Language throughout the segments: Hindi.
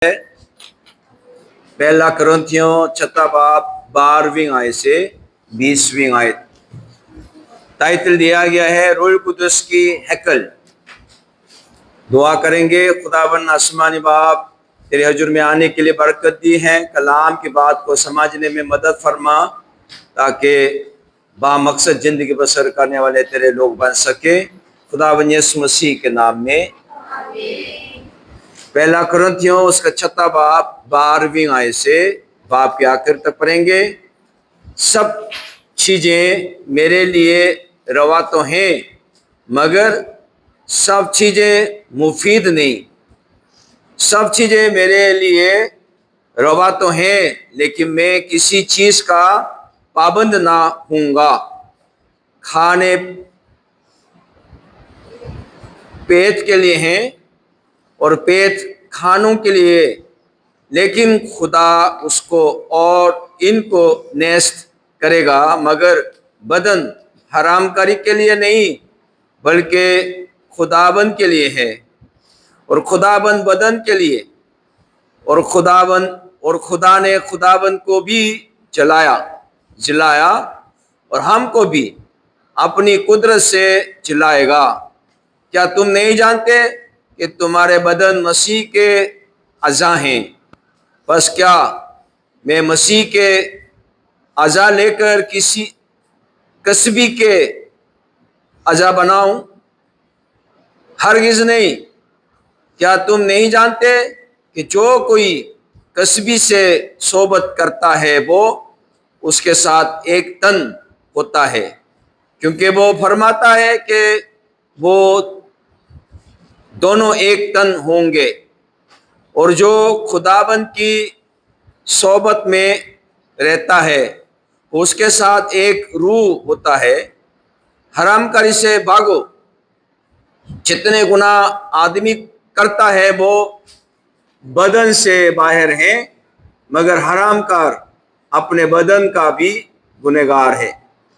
है पहला कुरिन्थियों छठा बाब 12वीं आयत से 20वीं आयत। टाइटल दिया गया है रूह कुदस की हैकल। दुआ करेंगे। खुदावन आसमानी बाप, तेरे हजूर में आने के लिए बरकत दी है। कलाम की बात को समझने में मदद फरमा ताकि बामकसद जिंदगी बसर करने वाले तेरे लोग बन सके। खुदावन यीशु मसीह के नाम में। पहला कुरिन्थियों उसका छठा बाब 12वीं आयत से बाब के आखिर तक पढ़ेंगे। सब चीजें मेरे लिए रवा तो हैं, मगर सब चीजें मुफीद नहीं। सब चीजें मेरे लिए रवा तो हैं, लेकिन मैं किसी चीज का पाबंद ना हूँगा। खाने पेट के लिए हैं और पेट खानों के लिए, लेकिन खुदा उसको और इनको नेस्त करेगा। मगर बदन हरामकारी के लिए नहीं, बल्कि खुदाबंद के लिए है, और खुदाबंद बदन के लिए। और खुदा ने खुदाबंद को भी जिलाया और हमको भी अपनी कुदरत से जिलाएगा। क्या तुम नहीं जानते कि तुम्हारे बदन मसीह के अज़ा हैं? बस क्या मैं मसीह के अज़ा लेकर किसी कसबी के अज़ा बनाऊं? हरगिज़ नहीं। क्या तुम नहीं जानते कि जो कोई कसबी से सोबत करता है वो उसके साथ एक तन होता है, क्योंकि वो फरमाता है कि वो दोनों एक तन होंगे। और जो खुदाबंद की सोबत में रहता है उसके साथ एक रूह होता है। हरामकारी से भागो। जितने गुनाह आदमी करता है वो बदन से बाहर है, मगर हरामकार अपने बदन का भी गुनहगार है।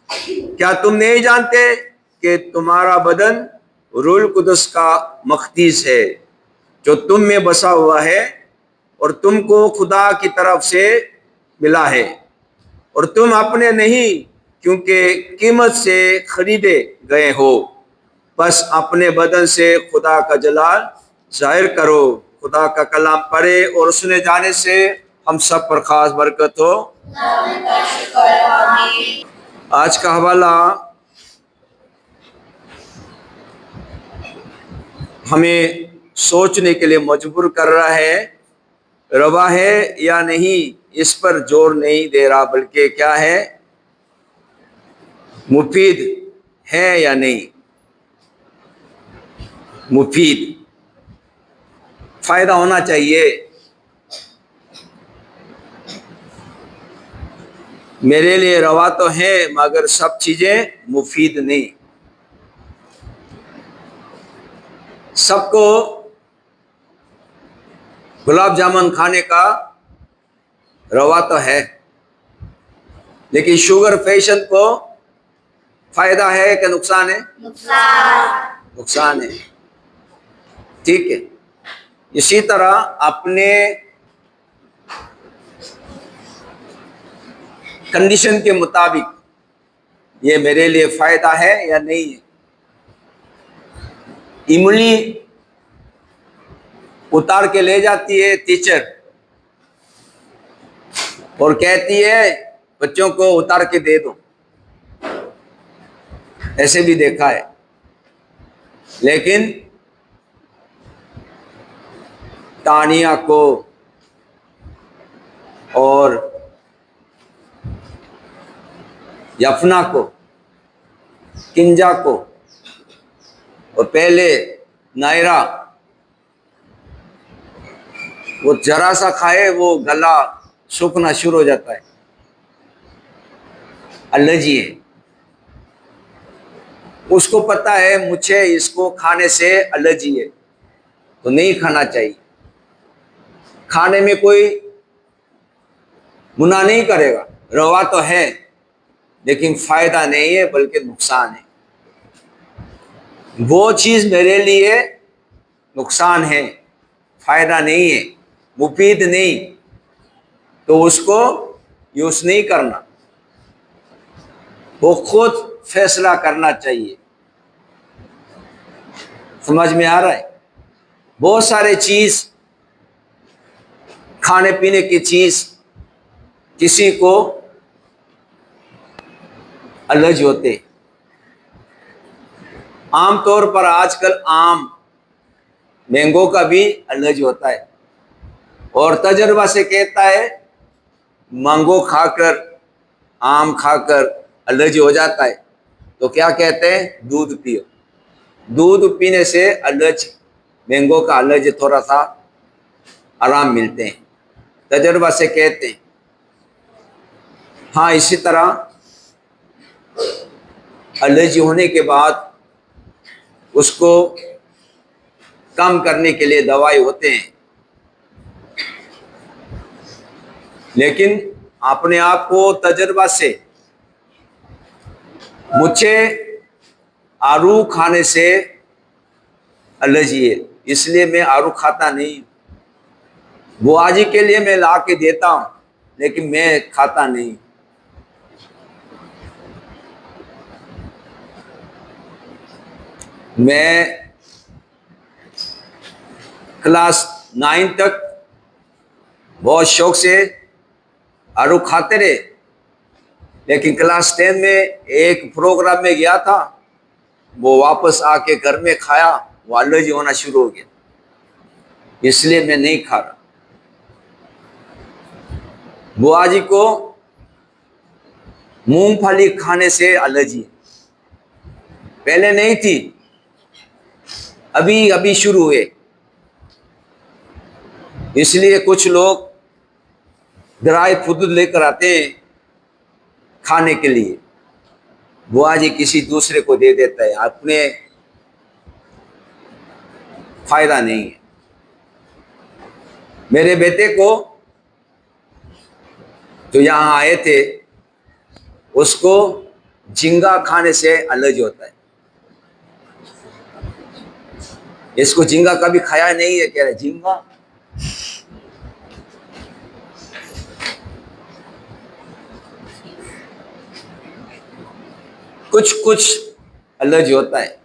क्या तुम नहीं जानते कि तुम्हारा बदन रूह कुदस का मखदीस है, जो तुम में बसा हुआ है और तुमको खुदा की तरफ से मिला है, और तुम अपने नहीं, क्योंकि कीमत से खरीदे गए हो। बस अपने बदन से खुदा का जलाल जाहिर करो। खुदा का कलाम पढ़े और सुने जाने से हम सब पर खास बरकत हो। आज का हवाला हमें सोचने के लिए मजबूर कर रहा है। रवा है या नहीं इस पर जोर नहीं दे रहा, बल्कि क्या है, मुफीद है या नहीं। मुफीद फायदा होना चाहिए। मेरे लिए रवा तो है, मगर सब चीजें मुफीद नहीं। सबको गुलाब जामुन खाने का रवा तो है, लेकिन शुगर पेशेंट को फायदा है कि नुकसान है? नुकसान है। ठीक है। इसी तरह अपने कंडीशन के मुताबिक ये मेरे लिए फायदा है या नहीं है। इमली उतार के ले जाती है टीचर और कहती है बच्चों को उतार के दे दो। ऐसे भी देखा है। लेकिन तानिया को और यफना को, किंजा को और पहले नायरा, वो जरा सा खाए वो गला सूखना शुरू हो जाता है। एलर्जी है। उसको पता है मुझे इसको खाने से एलर्जी है, तो नहीं खाना चाहिए। खाने में कोई गुनाह नहीं करेगा। रवा तो है, लेकिन फायदा नहीं है बल्कि नुकसान है। वो चीज मेरे लिए नुकसान है, फायदा नहीं है। मुफीद नहीं तो उसको यूज नहीं करना, वो खुद फैसला करना चाहिए। समझ में आ रहा है? बहुत सारे चीज, खाने पीने की चीज किसी को एलर्जी होते। आमतौर पर आजकल आम, मैंगो का भी एलर्जी होता है, और तजर्बा से कहता है मैंगो खाकर, आम खाकर एलर्जी हो जाता है। तो क्या कहते हैं? दूध पियो। दूध पीने से एलर्जी, मैंगो का एलर्जी थोड़ा सा आराम मिलते हैं, तजर्बा से कहते हैं। हाँ, इसी तरह एलर्जी होने के बाद उसको कम करने के लिए दवाई होते हैं, लेकिन अपने आप को तजर्बा से, मुझे आलू खाने से एलर्जी है इसलिए मैं आलू खाता नहीं। बुआ जी के लिए मैं ला के देता हूं लेकिन मैं खाता नहीं। मैं क्लास 9 तक बहुत शौक से आलू खाते रहे, लेकिन क्लास 10 में एक प्रोग्राम में गया था, वो वापस आके घर में खाया, वो एलर्जी होना शुरू हो गया, इसलिए मैं नहीं खा रहा। बुआ जी को मूंगफली खाने से एलर्जी है, पहले नहीं थी, अभी अभी शुरू हुए। इसलिए कुछ लोग ड्राई फ्रूट लेकर आते हैं खाने के लिए, बुआ जी किसी दूसरे को दे देता है, अपने फायदा नहीं है। मेरे बेटे को जो यहाँ आए थे उसको झींगा खाने से एलर्जी होता है। इसको झींगा कभी खाया नहीं है, कह रहे झींगा। कुछ कुछ एलर्जी होता है।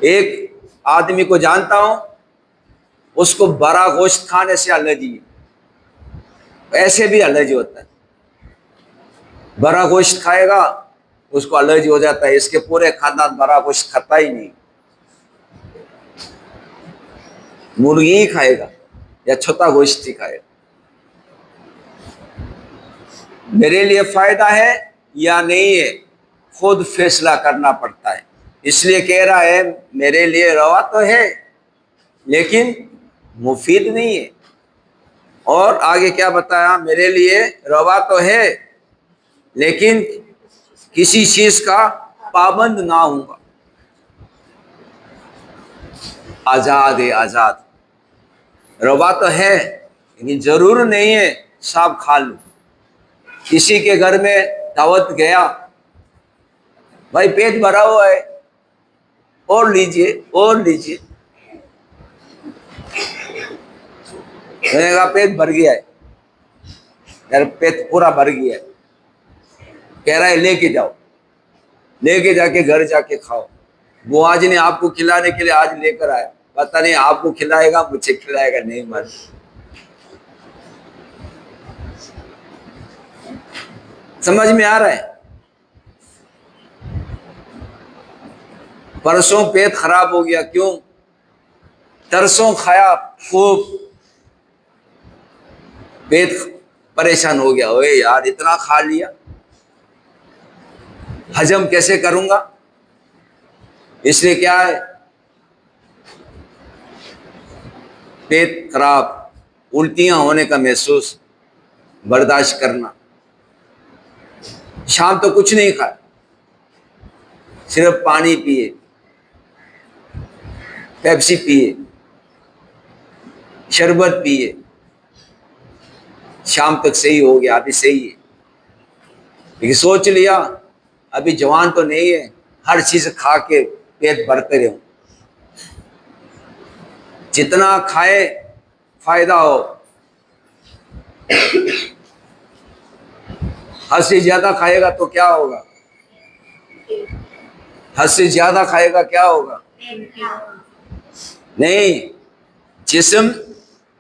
एक आदमी को जानता हूं, उसको बड़ा गोश्त खाने से एलर्जी है, ऐसे भी एलर्जी होता है। बड़ा गोश्त खाएगा उसको एलर्जी हो जाता है, इसके पूरे खानदान बड़ा गोश्त खाता ही नहीं, मुर्गी ही खाएगा या छोटा गोश्त ही खाएगा। मेरे लिए फायदा है या नहीं है, खुद फैसला करना पड़ता है। इसलिए कह रहा है मेरे लिए रवा तो है लेकिन मुफीद नहीं है। और आगे क्या बताया? मेरे लिए रवा तो है लेकिन किसी चीज का पाबंद ना होगा, आजाद है, आजाद। रवा तो है लेकिन जरूर नहीं है सब खा लूं। किसी के घर में दावत गया, भाई पेट भरा हुआ है, और लीजिए और लीजिए। मैंने कहा पेट भर गया है यार, पेट पूरा भर गया है। कह रहा है लेके जाओ, लेके जाके घर जाके खाओ। वो आज ने आपको खिलाने के लिए आज लेकर आया, पता नहीं आपको खिलाएगा मुझे खिलाएगा नहीं मालूम। समझ में आ रहा है? परसों पेट खराब हो गया, क्यों? तरसों खाया खूब, पेट परेशान हो गया। ओए यार इतना खा लिया, हजम कैसे करूंगा? इसलिए क्या है, पेट खराब, उल्टियां होने का महसूस, बर्दाश्त करना। शाम तो कुछ नहीं खाया, सिर्फ पानी पिए, पेप्सी पिए, शरबत पिए, शाम तक सही हो गया, अभी सही है। लेकिन सोच लिया अभी जवान तो नहीं है, हर चीज खा के पेट भरते रहूं। जितना खाए फायदा हो, हद से ज्यादा खाएगा तो क्या होगा? हद से ज्यादा खाएगा क्या होगा? नहीं, जिस्म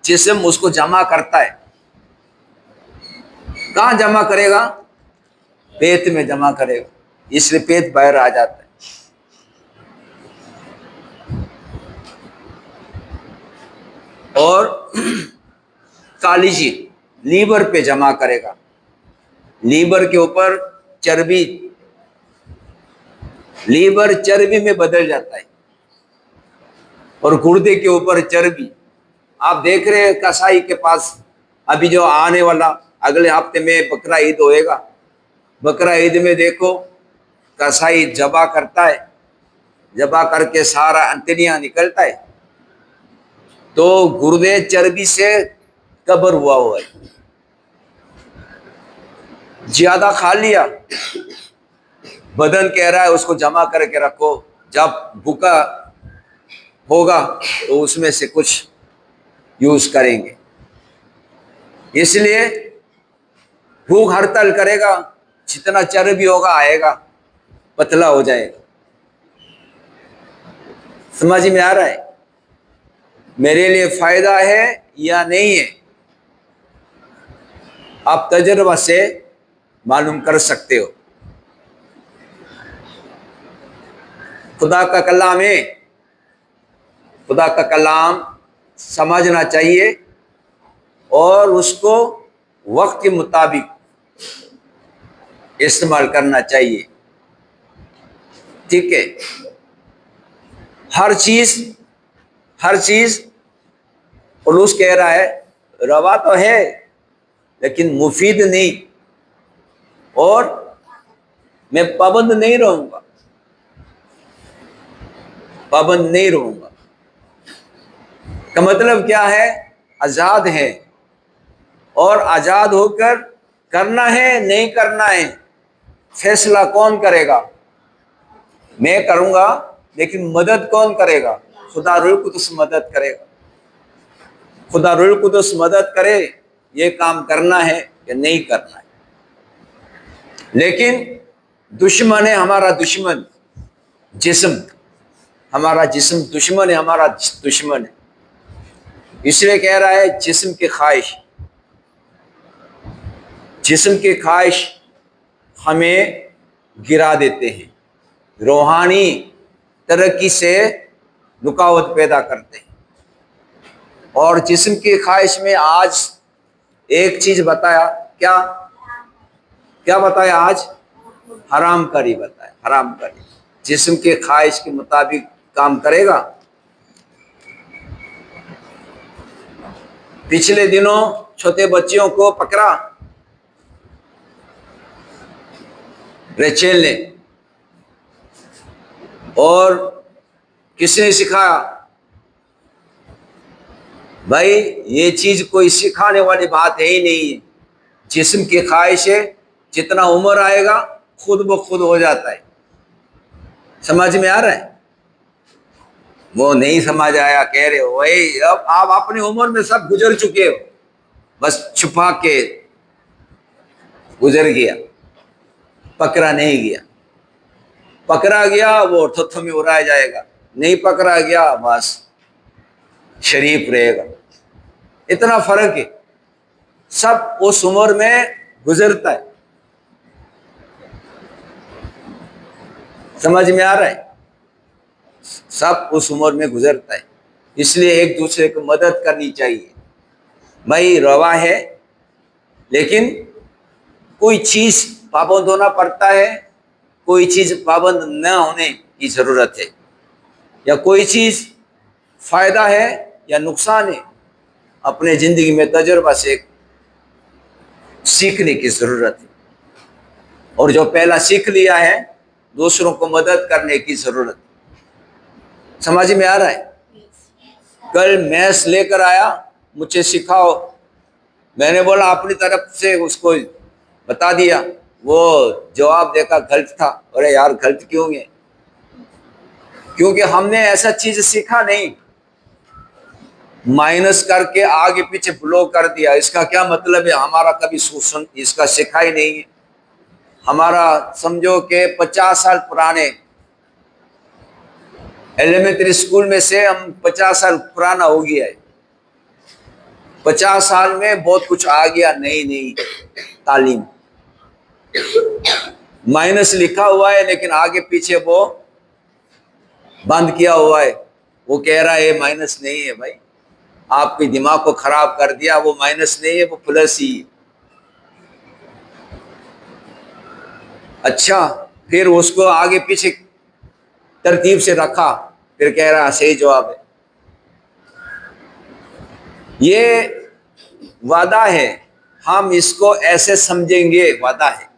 जिस्म उसको जमा करता है। कहाँ जमा करेगा? पेट में जमा करेगा, इसलिए पेट बाहर आ जाता है। और कालीजी लीवर पे जमा करेगा, लीवर के ऊपर चर्बी, लीवर चर्बी में बदल जाता है, और गुर्दे के ऊपर चर्बी। आप देख रहे हैं कसाई के पास अभी जो आने वाला अगले हफ्ते में बकरा ईद होएगा, बकरा ईद में देखो कसाई जबा करता है, जबा करके सारा अंतड़ियां निकलता है, तो गुर्दे चर्बी से कबर हुआ है। ज्यादा खा लिया, बदन कह रहा है उसको जमा करके रखो, जब भूखा होगा तो उसमें से कुछ यूज करेंगे। इसलिए भूख हड़ताल करेगा, जितना चर्बी होगा आएगा, पतला हो जाएगा। समझ में आ रहा है? मेरे लिए फायदा है या नहीं है, आप तजुर्बा से मालूम कर सकते हो। खुदा का कलाम है, खुदा का कलाम समझना चाहिए और उसको वक्त के मुताबिक इस्तेमाल करना चाहिए। ठीक है? हर चीज पौलुस कह रहा है रवा तो है लेकिन मुफीद नहीं, और मैं पाबंद नहीं रहूंगा, पाबंद नहीं रहूंगा का मतलब क्या है? आजाद है, और आजाद होकर करना है नहीं करना है फैसला कौन करेगा? मैं करूंगा, लेकिन मदद कौन करेगा? खुदा रूह कुदस मदद करेगा। खुदा रूह कुदस मदद करे ये काम करना है या नहीं करना है। लेकिन दुश्मन है हमारा, दुश्मन जिस्म, हमारा जिस्म दुश्मन है, हमारा दुश्मन है। इसलिए कह रहा है जिस्म की ख्वाहिश, जिस्म की ख्वाहिश हमें गिरा देते हैं, रूहानी तरक्की से रुकावट पैदा करते हैं। और जिस्म की ख्वाहिश में आज एक चीज बताया, क्या क्या बताया आज? हराम करी बताया, हराम करी। जिस्म के ख्वाहिश के मुताबिक काम करेगा। पिछले दिनों छोटे बच्चियों को पकड़ा रेचेल ने, और किसने सिखाया? भाई ये चीज कोई सिखाने वाली बात है ही नहीं है। जिस्म की ख्वाहिश है, जितना उम्र आएगा खुद ब खुद हो जाता है। समझ में आ रहा है? वो नहीं समझ आया, कह रहे हो वही, अब आप अपनी उम्र में सब गुजर चुके हो, बस छुपा के गुजर गया, पकड़ा नहीं गया। पकड़ा गया वो थत्थों में उड़ाया जाएगा, नहीं पकड़ा गया बस शरीफ रहेगा। इतना फर्क है, सब उस उम्र में गुजरता है। समझ में आ रहा है? सब उस उम्र में गुजरता है। इसलिए एक दूसरे को मदद करनी चाहिए। भाई रवा है, लेकिन कोई चीज पाबंद होना पड़ता है, कोई चीज पाबंद न होने की जरूरत है, या कोई चीज फायदा है या नुकसान है, अपने जिंदगी में तजुर्बा से सीखने की जरूरत है। और जो पहला सीख लिया है दूसरों को मदद करने की जरूरत है। समझ में आ रहा है? कल मैथ्स लेकर आया, मुझे सिखाओ, मैंने बोला अपनी तरफ से उसको बता दिया, वो जवाब देखा गलत था। अरे यार गलत क्यों है? क्योंकि हमने ऐसा चीज सीखा नहीं। माइनस करके आगे पीछे ब्लो कर दिया, इसका क्या मतलब है? हमारा कभी शोषण इसका सीखा ही नहीं है। हमारा समझो कि 50 साल पुराने एलिमेंट्री स्कूल में से हम 50 साल पुराना हो गया है। 50 साल में बहुत कुछ आ गया, नई नई तालीम। माइनस लिखा हुआ है लेकिन आगे पीछे वो बंद किया हुआ है। वो कह रहा है माइनस नहीं है भाई, आपके दिमाग को खराब कर दिया। वो माइनस नहीं है, वो प्लस ही है। अच्छा, फिर उसको आगे पीछे तरतीब से रखा, फिर कह रहा सही जवाब है। ये वादा है, हम इसको ऐसे समझेंगे, वादा है।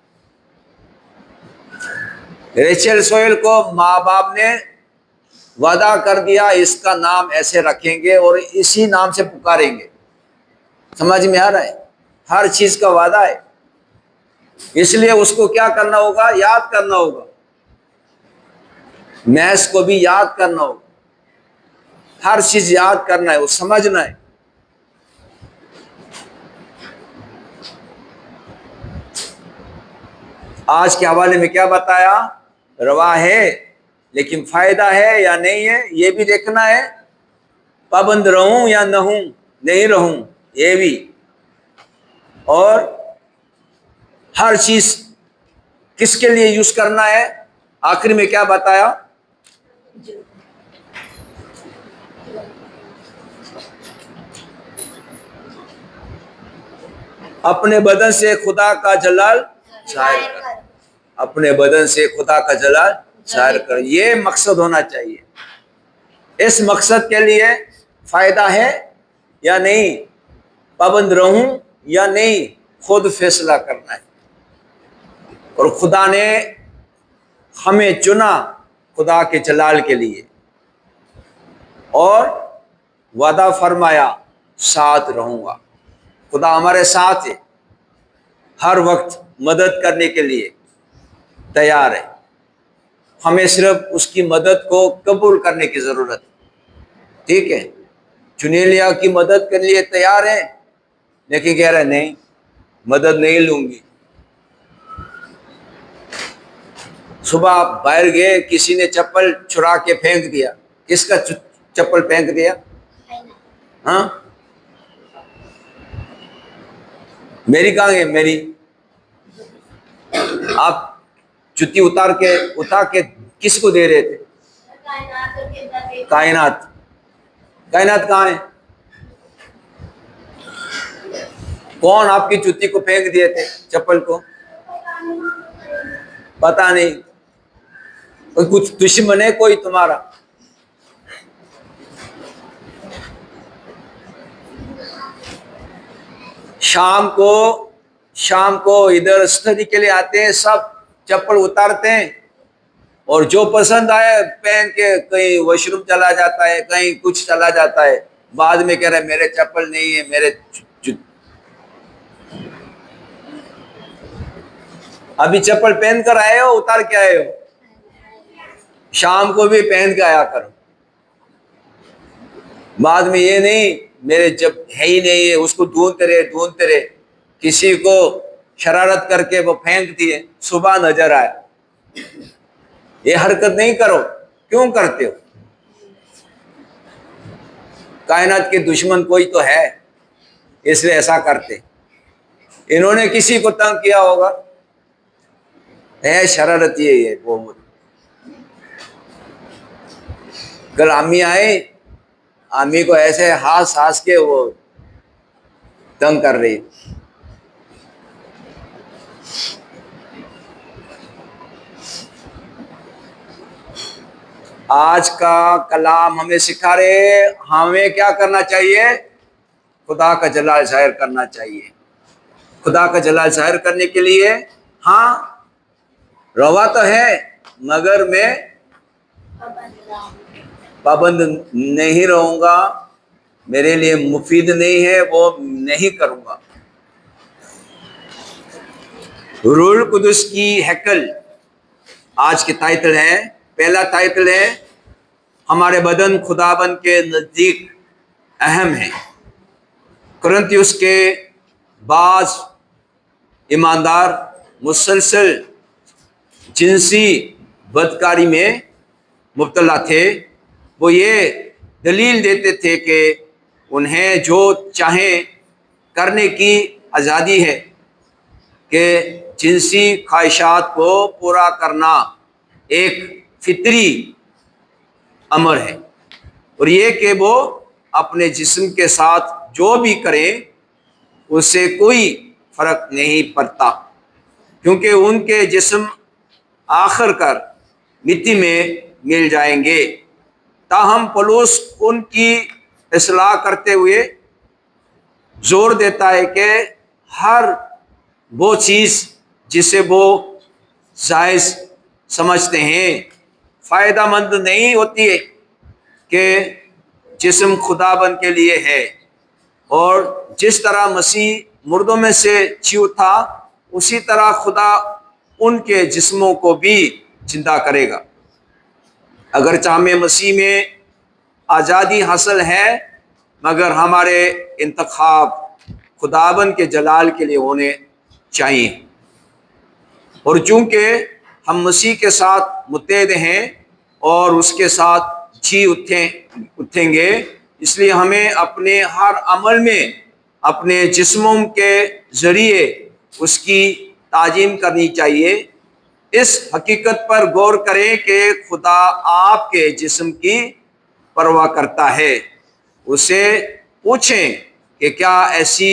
रेचल सोहेल को माँ बाप ने वादा कर दिया, इसका नाम ऐसे रखेंगे और इसी नाम से पुकारेंगे। समझ में आ रहा है? हर चीज का वादा है, इसलिए उसको क्या करना होगा? याद करना होगा। मैथ्स को भी याद करना होगा, हर चीज याद करना है, वो समझना है। आज के हवाले में क्या बताया? रवा है लेकिन फायदा है या नहीं है ये भी देखना है। पाबंद रहूं या नहीं रहूं ये भी। और हर चीज किसके लिए यूज करना है? आखिर में क्या बताया? अपने बदन से खुदा का जलाल जाहिर कर, अपने बदन से खुदा का जलाल जाहिर कर, ये मकसद होना चाहिए। इस मकसद के लिए फायदा है या नहीं, पाबंद रहूं या नहीं, खुद फैसला करना है। और खुदा ने हमें चुना खुदा के जलाल के लिए, और वादा फरमाया साथ रहूंगा। खुदा हमारे साथ है, हर वक्त मदद करने के लिए तैयार है। हमें सिर्फ उसकी मदद को कबूल करने की जरूरत है। ठीक है, चुनेलिया की मदद के लिए तैयार है, लेकिन कह रहे नहीं, मदद नहीं लूंगी। सुबह आप बाहर गए, किसी ने चप्पल चुरा के फेंक दिया। किसका चप्पल फेंक दिया? हाँ, मेरी कहाँ गई? मेरी। आप जूती उतार के किसको दे रहे थे? कायनात। कायनात कहाँ है? कौन आपकी जूती को फेंक दिए थे, चप्पल को? पता नहीं, कुछ दुश्मन है कोई तुम्हारा। शाम को इधर स्टडी के लिए आते हैं, सब चप्पल उतारते हैं और जो पसंद आए पहन के कहीं वॉशरूम चला जाता है, कहीं कुछ चला जाता है। बाद में कह रहे मेरे चप्पल नहीं है, मेरे अभी चप्पल पहन कर आए हो, उतार के आए हो? शाम को भी पहन के आया करो। बाद में ये नहीं मेरे जब है ही नहीं है, उसको ढूंढते रहे। किसी को शरारत करके वो फेंक दिए, सुबह नजर आया। ये हरकत नहीं करो। क्यों करते हो? कायनात के दुश्मन कोई तो है, इसलिए ऐसा करते। इन्होंने किसी को तंग किया होगा, है शरारती है ये वो। कल आमी आए, आमी को ऐसे हंस के वो तंग कर रही। आज का कलाम हमें सिखा रहे, हमें क्या करना चाहिए? खुदा का जलाल जाहिर करना चाहिए। खुदा का जलाल जाहिर करने के लिए, हाँ रवा तो है मगर मैं पाबंद नहीं रहूंगा, मेरे लिए मुफीद नहीं है, वो नहीं करूंगा। रूह कुदस की हैकल आज के टाइटल है। पहला टाइटल है हमारे बदन खुदाबंद के नजदीक अहम है। कुरिन्थियुस के बाज ईमानदार मुसलसल जिनसी बदकारी में मुब्तला थे। वो ये दलील देते थे कि उन्हें जो चाहें करने की आज़ादी है, कि जिनसी ख्वाहिशात को पूरा करना एक फितरी अमर है, और ये कि वो अपने जिस्म के साथ जो भी करें उससे कोई फ़र्क नहीं पड़ता, क्योंकि उनके जिस्म आखिरकार मिट्टी में मिल जाएंगे। ताहम पौलुस उनकी इस्लाह करते हुए जोर देता है कि हर वो चीज़ जिसे वो जायज़ समझते हैं फ़ायदेमंद नहीं होती है, कि जिस्म खुदाबंद के लिए है। और जिस तरह मसीह मुर्दों में से जी उठा, उसी तरह खुदा उनके जिस्मों को भी जिंदा करेगा। अगर हमें मसीह में आज़ादी हासिल है, मगर हमारे इंतखाब खुदाबंद के जलाल के लिए होने चाहिए। और चूँकि हम मसीह के साथ मुत्तहद हैं और उसके साथ जी उठेंगे, इसलिए हमें अपने हर अमल में अपने जिस्मों के ज़रिए उसकी ताज़ीम करनी चाहिए। इस हकीकत पर गौर करें कि खुदा आपके जिस्म की परवाह करता है। उसे पूछें कि क्या ऐसी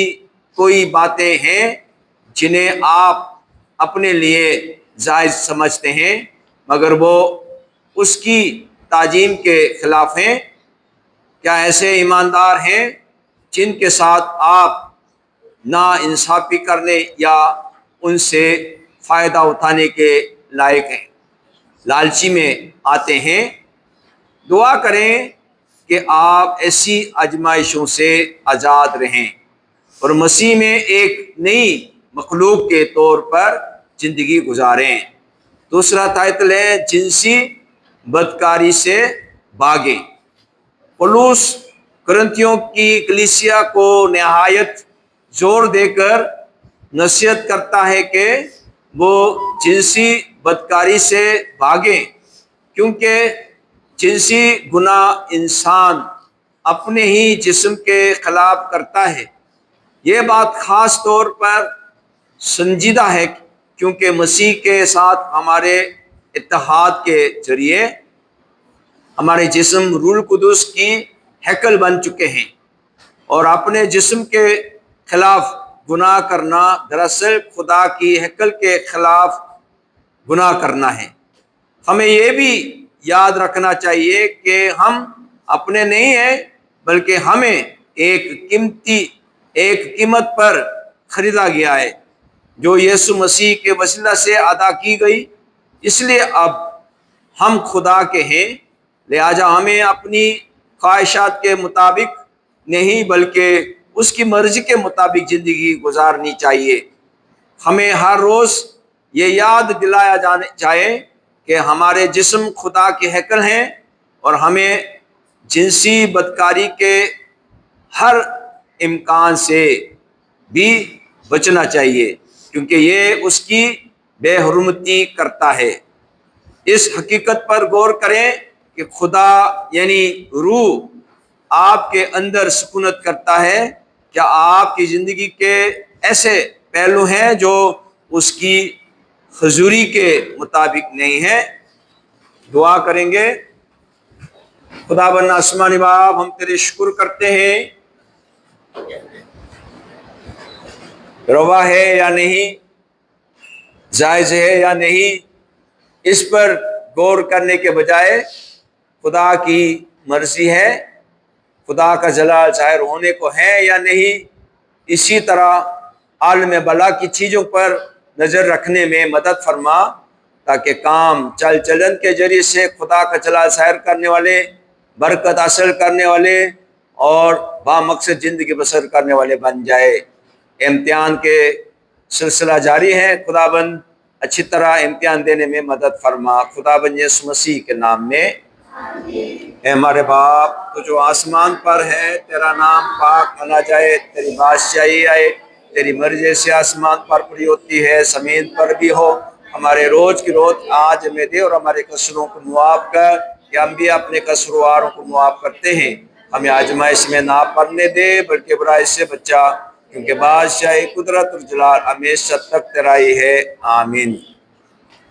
कोई बातें हैं जिन्हें आप अपने लिए जायज़ समझते हैं, मगर वो उसकी ताजीम के ख़िलाफ़ हैं? क्या ऐसे ईमानदार हैं जिनके साथ आप ना इंसाफ़ी करने या उनसे फ़ायदा उठाने के लायक हैं, लालची में आते हैं? दुआ करें कि आप ऐसी आजमाइशों से आज़ाद रहें और मसीह में एक नई मखलूक के तौर पर ज़िंदगी गुजारें। दूसरा टाइटल है जिनसी बदकारी से भागें। पौलुस कुरिन्थियों की कलीसिया को नहायत जोर देकर नसीहत करता है कि वो जिनसी बदकारी से भागें, क्योंकि जिनसी गुनाह इंसान अपने ही जिस्म के खिलाफ करता है। ये बात ख़ास तौर पर संजीदा है, क्योंकि मसीह के साथ हमारे इत्तेहाद के ज़रिए हमारे जिस्म रूह कुदुस की हैकल बन चुके हैं, और अपने जिस्म के खिलाफ गुनाह करना दरअसल खुदा की हैकल के खिलाफ गुनाह करना है। हमें ये भी याद रखना चाहिए कि हम अपने नहीं हैं, बल्कि हमें एक कीमत पर ख़रीदा गया है, जो यीशु मसीह के वसीला से अदा की गई। इसलिए अब हम खुदा के हैं, लिहाजा हमें अपनी ख्वाहिशात के मुताबिक नहीं बल्कि उसकी मर्ज़ी के मुताबिक ज़िंदगी गुजारनी चाहिए। हमें हर रोज़ ये याद दिलाया जाए कि हमारे जिस्म खुदा के हैकल हैं, और हमें जिनसी बदकारी के हर इम्कान से भी बचना चाहिए, क्योंकि ये उसकी बेहुरमती करता है। इस हकीकत पर गौर करें कि खुदा यानी रूह आपके अंदर सुकूनत करता है। क्या आपकी ज़िंदगी के ऐसे पहलू हैं जो उसकी हुजूरी के मुताबिक नहीं है? दुआ करेंगे। खुदाबंद आसमानी बाप, हम तेरे शुक्र करते हैं, रवा है या नहीं, जायज़ है या नहीं, इस पर गौर करने के बजाय खुदा की मर्ज़ी है, खुदा का जलाल ज़ाहिर होने को है या नहीं, इसी तरह आलम बला की चीज़ों पर नज़र रखने में मदद फरमा, ताकि काम चल चलन के ज़रिए से खुदा का जलाल ज़ाहिर करने वाले, बरकत हासिल करने वाले और बामकसद ज़िंदगी बसर करने वाले बन जाए। इम्तिहान के सिलसिला जारी है, खुदाबंद अच्छी तरह इम्तिहान देने में मदद फरमा। खुदाबंद यीशु मसीह के नाम में हे हमारे बाप, तो जो आसमान पर है, तेरा नाम पाक माना जाए, तेरी बादशाही आए, तेरी मर्जी जैसे आसमान पर पूरी होती है जमीन पर भी हो। हमारे रोज की रोज आज हमें दे और हमारे कसूरों को मुआफ कर, कि हम भी अपने कसूरवारों को मुआफ करते हैं। हमें आजमाइश में ना पड़ने दे, बल्कि बुराई से बचा, क्योंकि बादशाही कुदरत और जलाल हमेशा तक तेरा ही है। आमीन।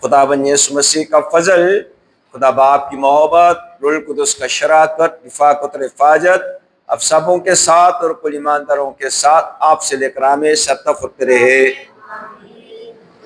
खुदाबंद यीशु मसीह का फजल, खुदा बाप की मोहब्बत, रूह कुदस का शराकत, रिफाकत और हिफाजत अब सबों के साथ और कुल ईमानदारों के साथ आपसे लेकर हमेशा तक होते रहे।